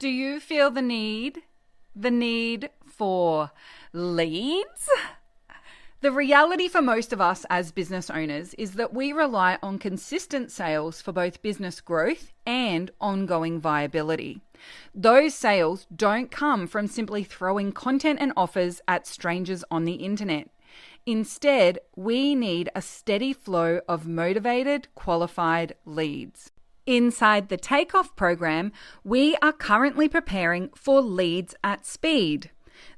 Do you feel the need? The need for leads? The reality for most of us as business owners is that we rely on consistent sales for both business growth and ongoing viability. Those sales don't come from simply throwing content and offers at strangers on the internet. Instead, we need a steady flow of motivated, qualified leads. Inside the Takeoff program, we are currently preparing for Leads at Speed.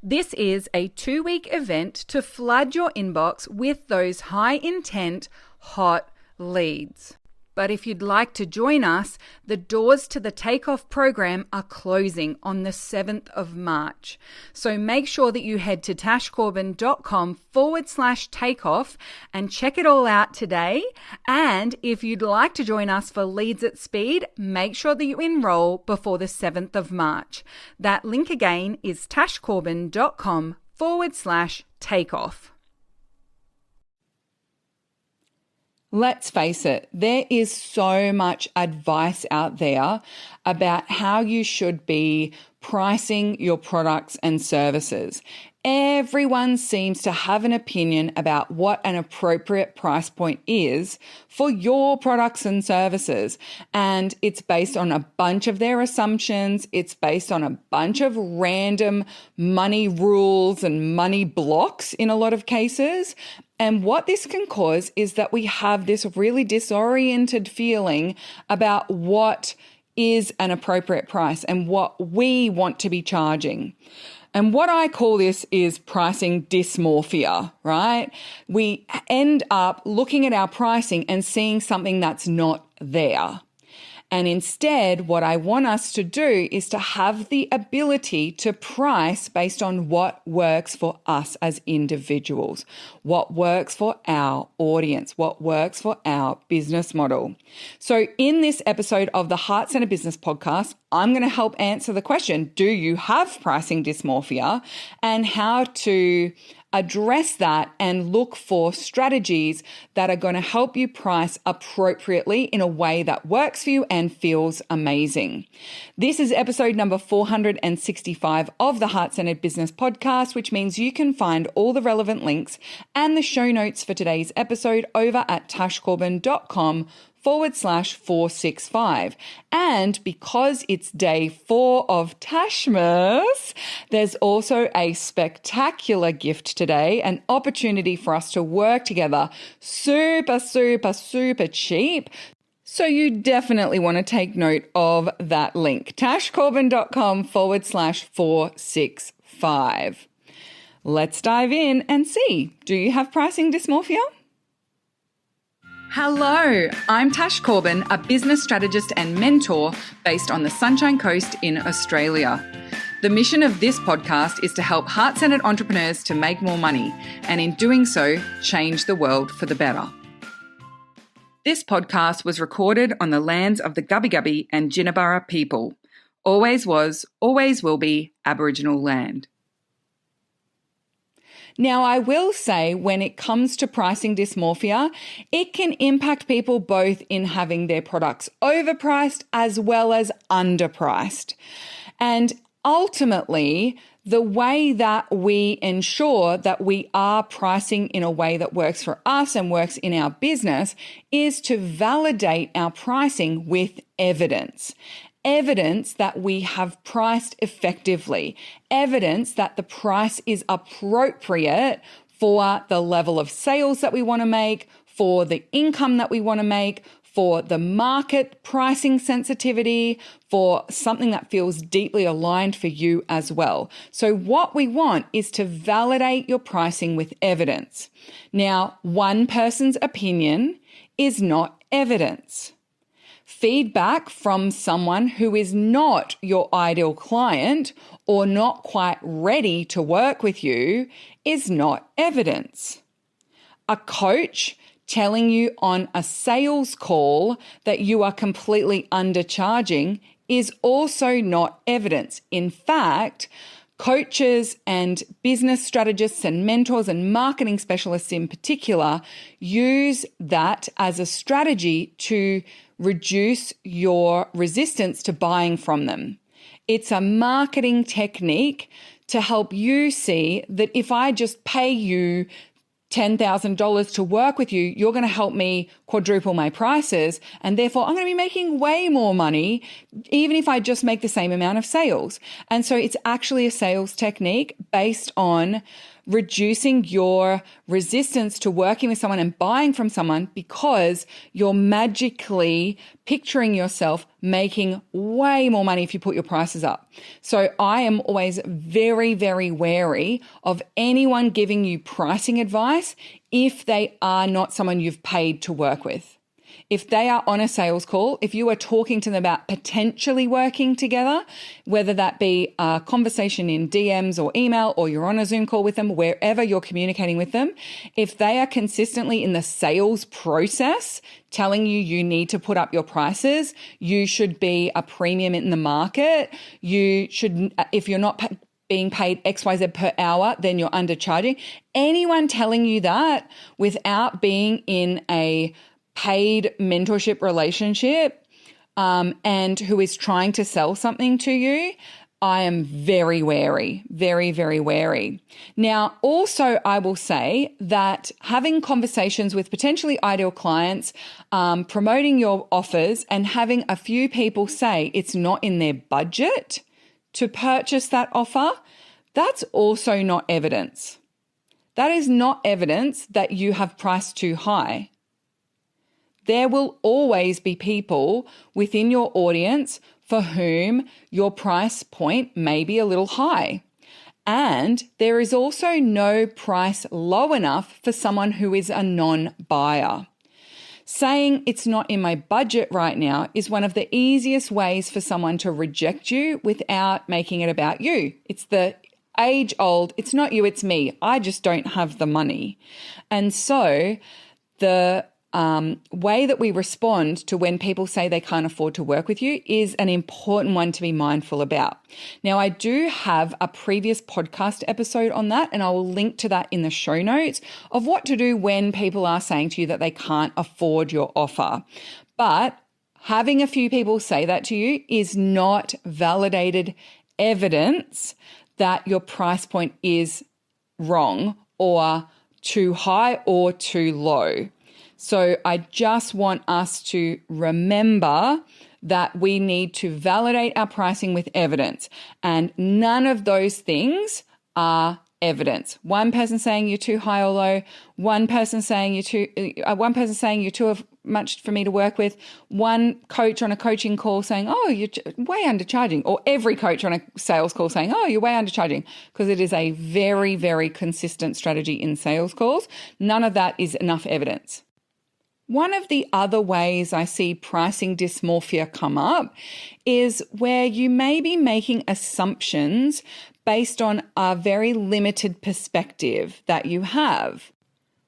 This is a 2-week event to flood your inbox with those high-intent, hot leads. But if you'd like to join us, the doors to the Takeoff program are closing on the 7th of March. So make sure that you head to tashcorbin.com/takeoff and check it all out today. And if you'd like to join us for Leads at Speed, make sure that you enroll before the 7th of March. That link again is tashcorbin.com/takeoff. Let's face it, there is so much advice out there about how you should be pricing your products and services. Everyone seems to have an opinion about what an appropriate price point is for your products and services. And it's based on a bunch of their assumptions. It's based on a bunch of random money rules and money blocks in a lot of cases. And what this can cause is that we have this really disoriented feeling about what is an appropriate price and what we want to be charging. And what I call this is pricing dysmorphia, right? We end up looking at our pricing and seeing something that's not there. And instead, what I want us to do is to have the ability to price based on what works for us as individuals, what works for our audience, what works for our business model. So in this episode of the Heart Centered Business Podcast, I'm going to help answer the question, do you have pricing dysmorphia, and how to address that and look for strategies that are going to help you price appropriately in a way that works for you and feels amazing. This is episode number 465 of the Heart Centered Business Podcast, which means you can find all the relevant links and the show notes for today's episode over at tashcorbin.com/465. And because it's day 4 of Tashmas, there's also a spectacular gift today, an opportunity for us to work together super cheap. So you definitely want to take note of that link, tashcorbin.com/465. Let's dive in and see, do you have pricing dysmorphia? Hello, I'm Tash Corbin, a business strategist and mentor based on the Sunshine Coast in Australia. The mission of this podcast is to help heart-centered entrepreneurs to make more money, and in doing so, change the world for the better. This podcast was recorded on the lands of the Gubbi Gubbi and Jinnaburra people. Always was, always will be Aboriginal land. Now, I will say when it comes to pricing dysmorphia, it can impact people both in having their products overpriced as well as underpriced. And ultimately, the way that we ensure that we are pricing in a way that works for us and works in our business is to validate our pricing with evidence. Evidence that we have priced effectively, evidence that the price is appropriate for the level of sales that we want to make, for the income that we want to make, for the market pricing sensitivity, for something that feels deeply aligned for you as well. So what we want is to validate your pricing with evidence. Now, one person's opinion is not evidence. Feedback from someone who is not your ideal client or not quite ready to work with you is not evidence. A coach telling you on a sales call that you are completely undercharging is also not evidence. In fact, coaches and business strategists and mentors and marketing specialists in particular use that as a strategy to reduce your resistance to buying from them. It's a marketing technique to help you see that if I just pay you $10,000 to work with you, you're going to help me quadruple my prices. And therefore, I'm going to be making way more money, even if I just make the same amount of sales. And so it's actually a sales technique based on reducing your resistance to working with someone and buying from someone because you're magically picturing yourself making way more money if you put your prices up. So I am always very, very wary of anyone giving you pricing advice if they are not someone you've paid to work with. If they are on a sales call, if you are talking to them about potentially working together, whether that be a conversation in DMs or email, or you're on a Zoom call with them, wherever you're communicating with them, if they are consistently in the sales process telling you you need to put up your prices, you should be a premium in the market, you should, if you're not being paid XYZ per hour, then you're undercharging. Anyone telling you that without being in a paid mentorship relationship and who is trying to sell something to you, I am very wary, very, very wary. Now, also, I will say that having conversations with potentially ideal clients, promoting your offers and having a few people say it's not in their budget to purchase that offer, that's also not evidence. That is not evidence that you have priced too high. There will always be people within your audience for whom your price point may be a little high. And there is also no price low enough for someone who is a non-buyer. Saying it's not in my budget right now is one of the easiest ways for someone to reject you without making it about you. It's the age-old, it's not you, it's me. I just don't have the money. And so the way that we respond to when people say they can't afford to work with you is an important one to be mindful about. Now, I do have a previous podcast episode on that, and I will link to that in the show notes of what to do when people are saying to you that they can't afford your offer. But having a few people say that to you is not validated evidence that your price point is wrong or too high or too low. So I just want us to remember that we need to validate our pricing with evidence, and none of those things are evidence. One person saying you're too high or low, one person saying you're too much for me to work with, one coach on a coaching call saying, oh, you're way undercharging, or every coach on a sales call saying, oh, you're way undercharging, because it is a very, very consistent strategy in sales calls. None of that is enough evidence. One of the other ways I see pricing dysmorphia come up is where you may be making assumptions based on a very limited perspective that you have,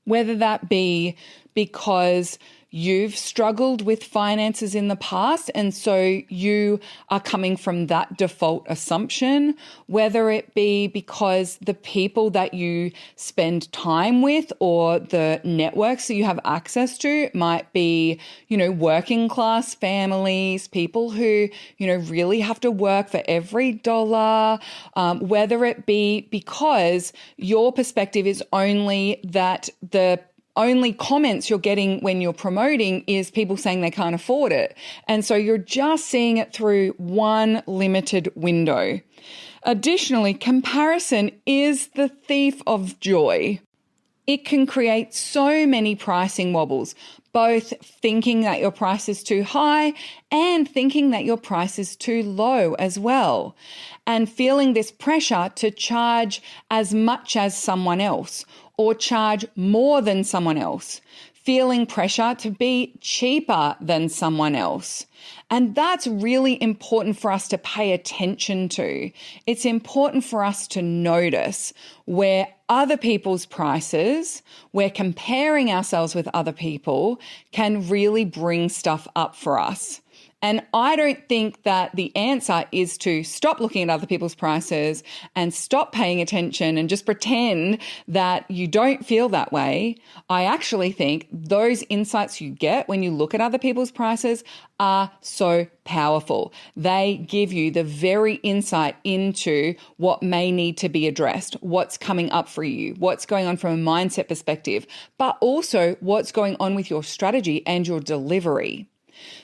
whether that be because you've struggled with finances in the past and so you are coming from that default assumption, whether it be because the people that you spend time with or the networks that you have access to might be, working class families, people who, really have to work for every dollar, whether it be because your perspective is only that the only comments you're getting when you're promoting is people saying they can't afford it. And so you're just seeing it through one limited window. Additionally, comparison is the thief of joy. It can create so many pricing wobbles, both thinking that your price is too high and thinking that your price is too low as well, and feeling this pressure to charge as much as someone else or charge more than someone else, feeling pressure to be cheaper than someone else. And that's really important for us to pay attention to. It's important for us to notice where other people's prices, where comparing ourselves with other people can really bring stuff up for us. And I don't think that the answer is to stop looking at other people's prices and stop paying attention and just pretend that you don't feel that way. I actually think those insights you get when you look at other people's prices are so powerful. They give you the very insight into what may need to be addressed, what's coming up for you, what's going on from a mindset perspective, but also what's going on with your strategy and your delivery.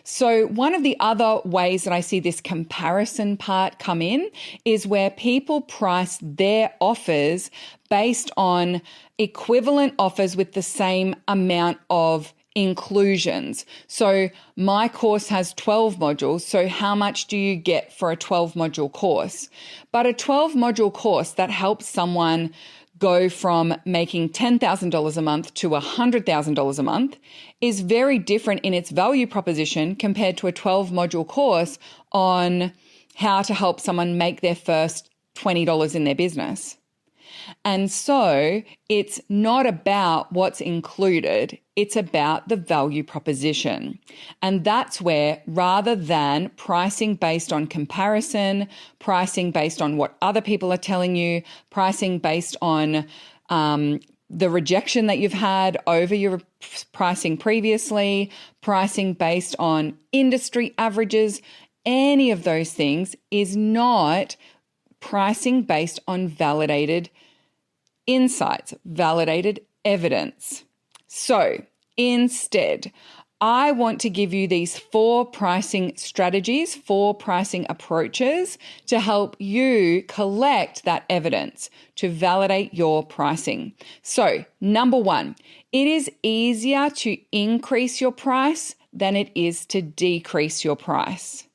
So one of the other ways that I see this comparison part come in is where people price their offers based on equivalent offers with the same amount of inclusions. So my course has 12 modules. So how much do you get for a 12 module course? But a 12 module course that helps someone go from making $10,000 a month to $100,000 a month is very different in its value proposition compared to a 12 module course on how to help someone make their first $20 in their business. And so it's not about what's included, it's about the value proposition. And that's where, rather than pricing based on comparison, pricing based on what other people are telling you, pricing based on the rejection that you've had over your pricing previously, pricing based on industry averages, any of those things is not pricing based on validated insights, validated evidence. So instead, I want to give you these 4 pricing strategies, 4 pricing approaches to help you collect that evidence to validate your pricing. So, number 1, it is easier to increase your price than it is to decrease your price.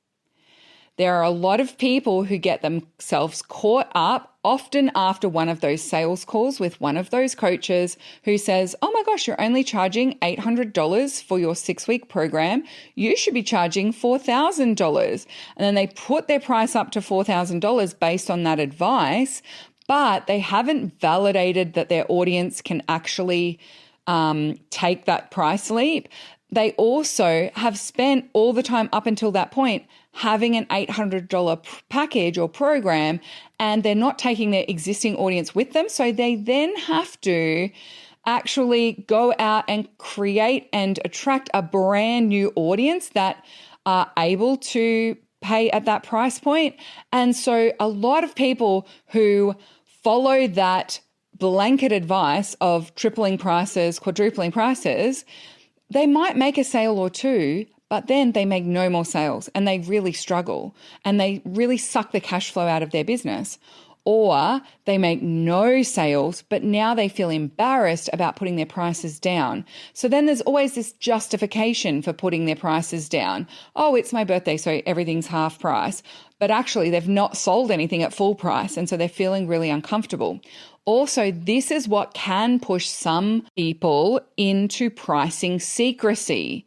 There are a lot of people who get themselves caught up often after one of those sales calls with one of those coaches who says, oh my gosh, you're only charging $800 for your 6-week program. You should be charging $4,000. And then they put their price up to $4,000 based on that advice, but they haven't validated that their audience can actually take that price leap. They also have spent all the time up until that point having an $800 package or program, and they're not taking their existing audience with them. So they then have to actually go out and create and attract a brand new audience that are able to pay at that price point. And so a lot of people who follow that blanket advice of tripling prices, quadrupling prices, they might make a sale or two, but then they make no more sales and they really struggle and they really suck the cash flow out of their business. Or they make no sales, but now they feel embarrassed about putting their prices down. So then there's always this justification for putting their prices down. Oh, it's my birthday, so everything's half price. But actually, they've not sold anything at full price, and so they're feeling really uncomfortable. Also, this is what can push some people into pricing secrecy.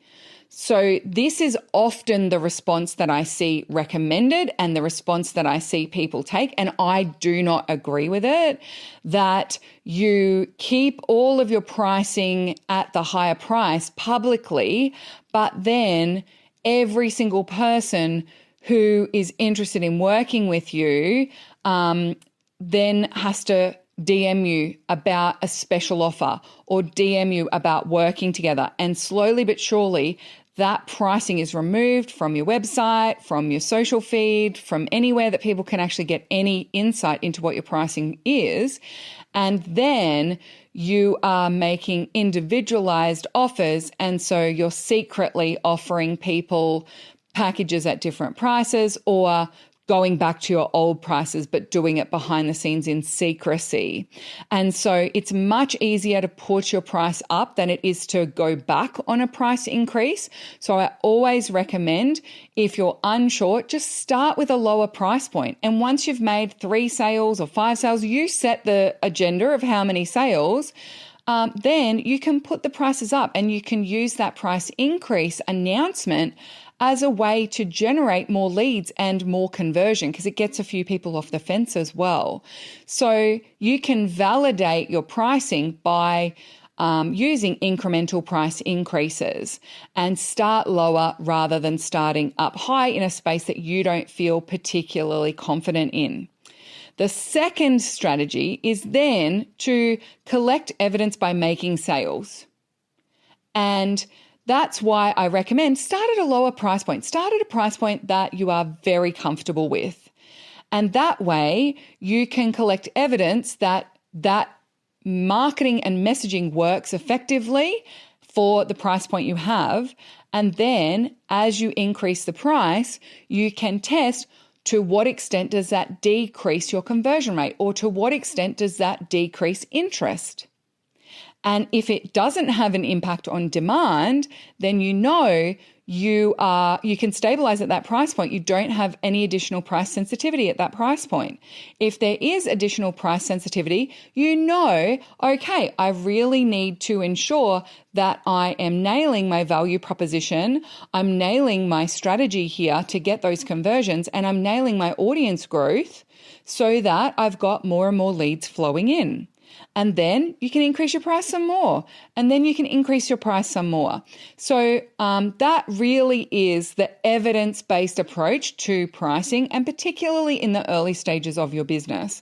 So this is often the response that I see recommended and the response that I see people take, and I do not agree with it, that you keep all of your pricing at the higher price publicly, but then every single person who is interested in working with you then has to DM you about a special offer or DM you about working together. And slowly but surely, that pricing is removed from your website, from your social feed, from anywhere that people can actually get any insight into what your pricing is. And then you are making individualized offers. And so you're secretly offering people packages at different prices or going back to your old prices, but doing it behind the scenes in secrecy. And so it's much easier to put your price up than it is to go back on a price increase. So I always recommend, if you're unsure, just start with a lower price point. And once you've made 3 sales or 5 sales, you set the agenda of how many sales. Then you can put the prices up and you can use that price increase announcement as a way to generate more leads and more conversion, because it gets a few people off the fence as well. So you can validate your pricing by using incremental price increases, and start lower rather than starting up high in a space that you don't feel particularly confident in. The second strategy is then to collect evidence by making sales. And that's why I recommend start at a lower price point. Start at a price point that you are very comfortable with. And that way you can collect evidence that marketing and messaging works effectively for the price point you have. And then as you increase the price, you can test to what extent does that decrease your conversion rate, or to what extent does that decrease interest. And if it doesn't have an impact on demand, then you know you can stabilize at that price point. You don't have any additional price sensitivity at that price point. If there is additional price sensitivity, you know, okay, I really need to ensure that I am nailing my value proposition. I'm nailing my strategy here to get those conversions, and I'm nailing my audience growth so that I've got more and more leads flowing in. And then you can increase your price some more. And then you can increase your price some more. So that really is the evidence-based approach to pricing, and particularly in the early stages of your business.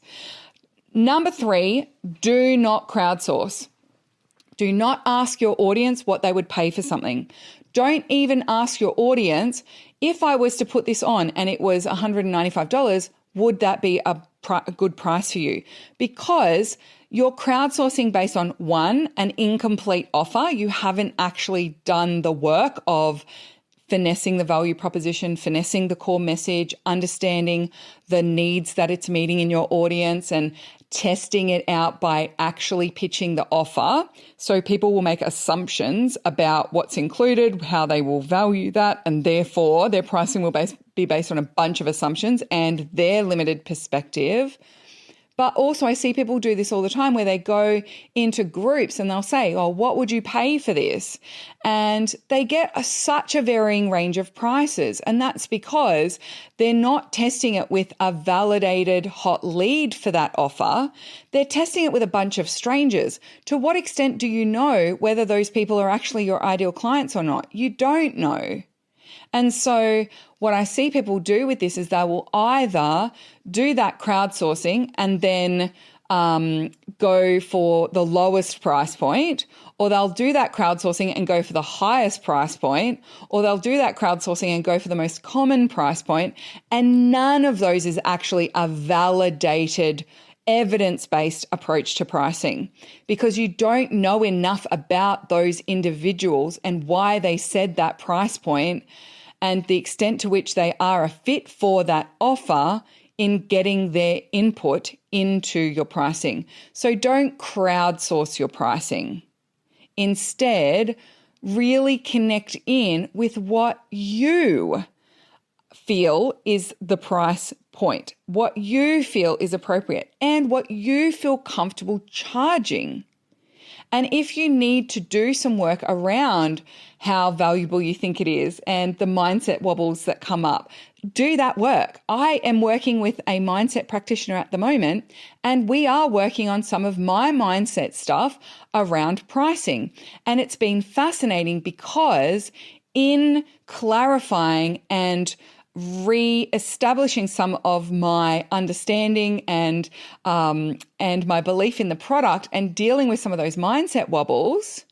Number 3, do not crowdsource. Do not ask your audience what they would pay for something. Don't even ask your audience, if I was to put this on and it was $195, would that be a good price for you? Because you're crowdsourcing based on, one, an incomplete offer. You haven't actually done the work of finessing the value proposition, finessing the core message, understanding the needs that it's meeting in your audience, and testing it out by actually pitching the offer. So people will make assumptions about what's included, how they will value that, and therefore their pricing will be based on a bunch of assumptions and their limited perspective. But also I see people do this all the time, where they go into groups and they'll say, oh, what would you pay for this? And they get such a varying range of prices. And that's because they're not testing it with a validated hot lead for that offer. They're testing it with a bunch of strangers. To what extent do you know whether those people are actually your ideal clients or not? You don't know. And so what I see people do with this is they will either do that crowdsourcing and then go for the lowest price point, or they'll do that crowdsourcing and go for the highest price point, or they'll do that crowdsourcing and go for the most common price point. And none of those is actually a validated evidence-based approach to pricing, because you don't know enough about those individuals and why they said that price point and the extent to which they are a fit for that offer in getting their input into your pricing. So don't crowdsource your pricing. Instead, really connect in with what you feel is the price point, what you feel is appropriate, and what you feel comfortable charging. And if you need to do some work around how valuable you think it is and the mindset wobbles that come up, do that work. I am working with a mindset practitioner at the moment, and we are working on some of my mindset stuff around pricing. And it's been fascinating because in clarifying and re-establishing some of my understanding and my belief in the product and dealing with some of those mindset wobbles,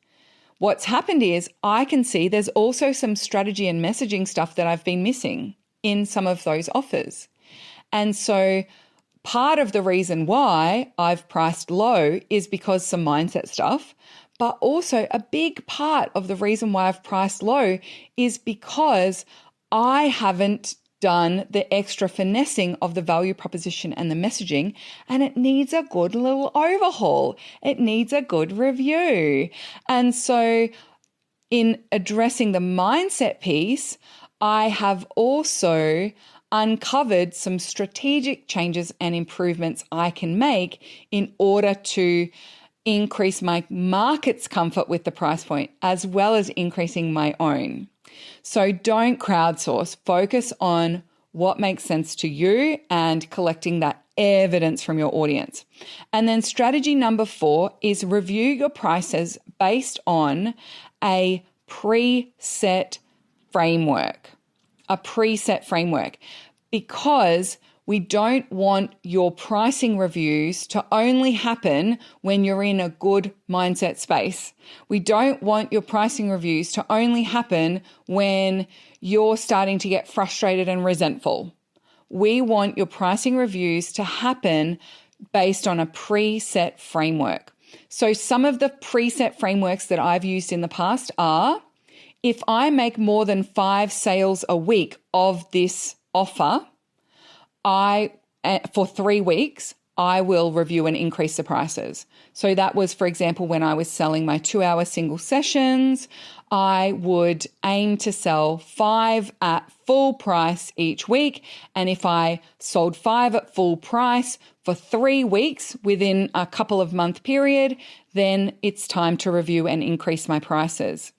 what's happened is I can see there's also some strategy and messaging stuff that I've been missing in some of those offers. And so part of the reason why I've priced low is because some mindset stuff, but also a big part of the reason why I've priced low is because I haven't done the extra finessing of the value proposition and the messaging, and it needs a good little overhaul. It needs a good review. And so in addressing the mindset piece, I have also uncovered some strategic changes and improvements I can make in order to increase my market's comfort with the price point, as well as increasing my own. So don't crowdsource. Focus on what makes sense to you and collecting that evidence from your audience. And then strategy number 4 is review your prices based on a preset framework. Because we don't want your pricing reviews to only happen when you're in a good mindset space. We don't want your pricing reviews to only happen when you're starting to get frustrated and resentful. We want your pricing reviews to happen based on a preset framework. So some of the preset frameworks that I've used in the past are, if I make more than 5 sales a week of this offer, for 3 weeks, I will review and increase the prices. So that was, for example, when I was selling my 2-hour single sessions, I would aim to sell 5 at full price each week. And if I sold 5 at full price for 3 weeks within a couple of month period, then it's time to review and increase my prices.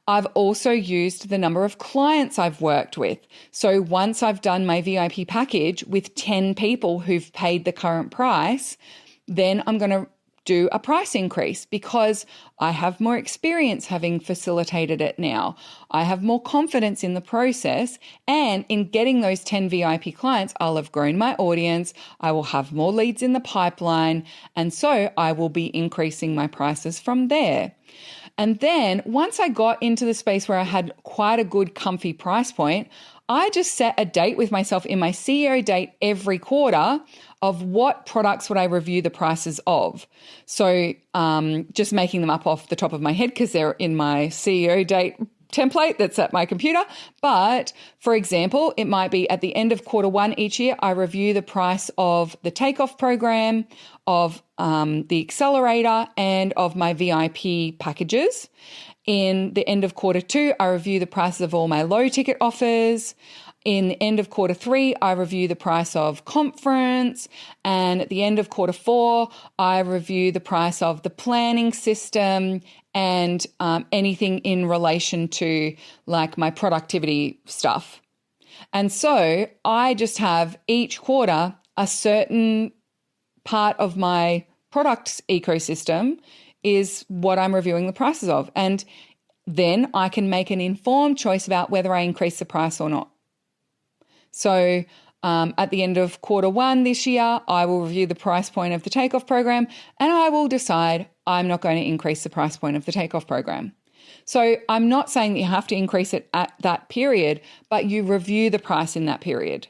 I've also used the number of clients I've worked with. So once I've done my VIP package with 10 people who've paid the current price, then I'm going to do a price increase because I have more experience having facilitated it now. I have more confidence in the process, and in getting those 10 VIP clients, I'll have grown my audience. I will have more leads in the pipeline, and so I will be increasing my prices from there. And then once I got into the space where I had quite a good comfy price point, I just set a date with myself in my CEO date every quarter of what products would I review the prices of. So just making them up off the top of my head because they're in my CEO date template that's at my computer. But for example, it might be at the end of quarter 1 each year, I review the price of the takeoff program, of the accelerator, and of my VIP packages. In the end of quarter 2, I review the prices of all my low ticket offers. In the end of quarter 3, I review the price of conference. And at the end of quarter 4, I review the price of the planning system and anything in relation to like my productivity stuff. And so I just have each quarter a certain part of my products ecosystem is what I'm reviewing the prices of. And then I can make an informed choice about whether I increase the price or not. So at the end of quarter 1 this year, I will review the price point of the takeoff program, and I will decide I'm not going to increase the price point of the takeoff program. So I'm not saying that you have to increase it at that period, but you review the price in that period.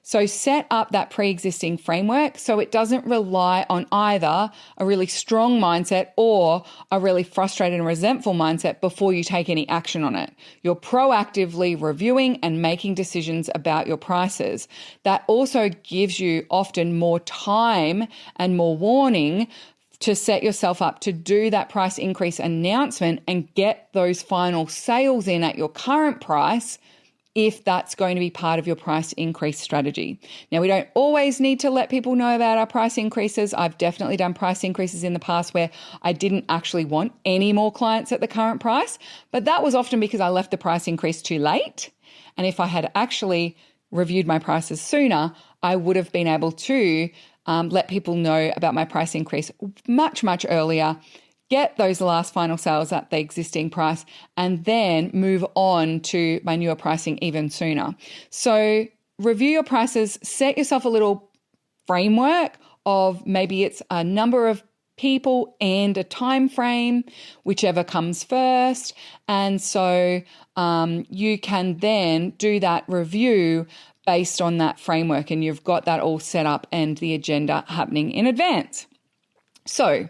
So set up that pre-existing framework so it doesn't rely on either a really strong mindset or a really frustrated and resentful mindset before you take any action on it. You're proactively reviewing and making decisions about your prices. That also gives you often more time and more warning to set yourself up to do that price increase announcement and get those final sales in at your current price if that's going to be part of your price increase strategy. Now, we don't always need to let people know about our price increases. I've definitely done price increases in the past where I didn't actually want any more clients at the current price, but that was often because I left the price increase too late. And if I had actually reviewed my prices sooner, I would have been able to let people know about my price increase much, much earlier, get those last final sales at the existing price, and then move on to my newer pricing even sooner. So review your prices, set yourself a little framework of maybe it's a number of people and a time frame, whichever comes first. And so you can then do that review based on that framework, and you've got that all set up and the agenda happening in advance. So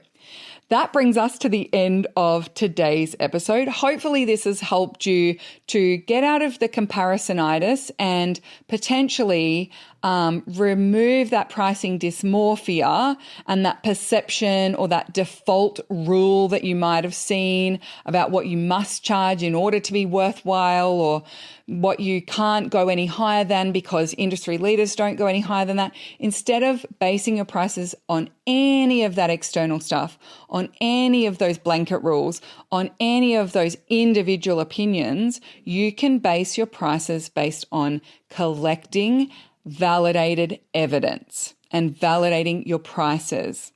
that brings us to the end of today's episode. Hopefully this has helped you to get out of the comparisonitis and potentially remove that pricing dysmorphia and that perception or that default rule that you might have seen about what you must charge in order to be worthwhile, or what you can't go any higher than because industry leaders don't go any higher than that. Instead of basing your prices on any of that external stuff, on any of those blanket rules, on any of those individual opinions, you can base your prices based on collecting validated evidence and validating your prices.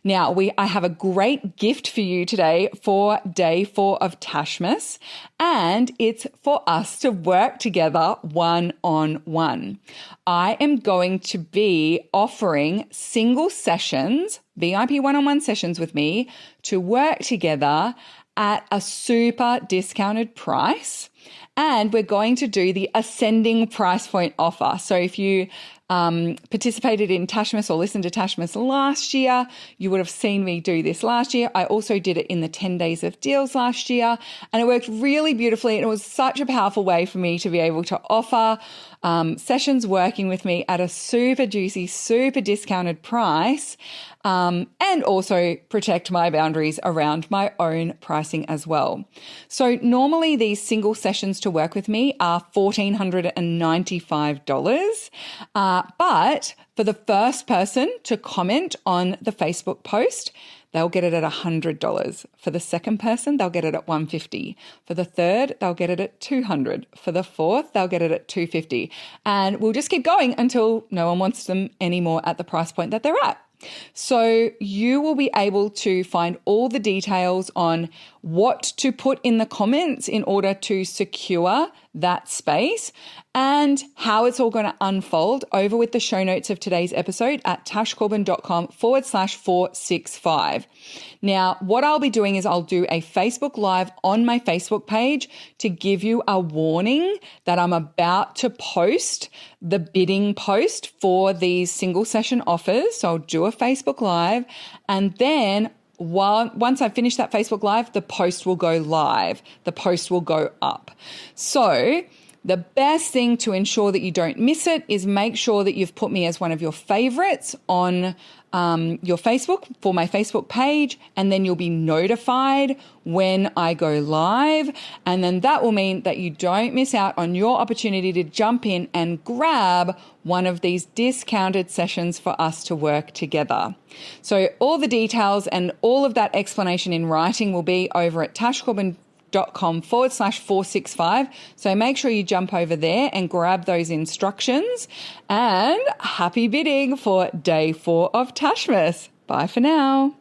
Now, I have a great gift for you today for day 4 of Tashmas, and it's for us to work together one-on-one. I am going to be offering single sessions, VIP one-on-one sessions with me, to work together at a super discounted price. And we're going to do the ascending price point offer. So if you participated in Tashmas or listened to Tashmas last year, you would have seen me do this last year. I also did it in the 10 days of deals last year, and it worked really beautifully. And it was such a powerful way for me to be able to offer sessions working with me at a super juicy, super discounted price, and also protect my boundaries around my own pricing as well. So normally these single sessions to work with me are $1,495. But for the first person to comment on the Facebook post, they'll get it at $100. For the second person, they'll get it at $150. For the third, they'll get it at $200. For the fourth, they'll get it at $250. And we'll just keep going until no one wants them anymore at the price point that they're at. So you will be able to find all the details on what to put in the comments in order to secure that space and how it's all going to unfold over with the show notes of today's episode at tashcorbin.com/465. Now, what I'll be doing is I'll do a Facebook Live on my Facebook page to give you a warning that I'm about to post the bidding post for these single session offers. So I'll do a Facebook Live, and then once I finish that Facebook Live, the post will go live. The post will go up. So the best thing to ensure that you don't miss it is make sure that you've put me as one of your favorites on your Facebook for my Facebook page, and then you'll be notified when I go live. And then that will mean that you don't miss out on your opportunity to jump in and grab one of these discounted sessions for us to work together. So all the details and all of that explanation in writing will be over at tashcorbin.com/465. So make sure you jump over there and grab those instructions, and happy bidding for day 4 of Tashmas. Bye for now.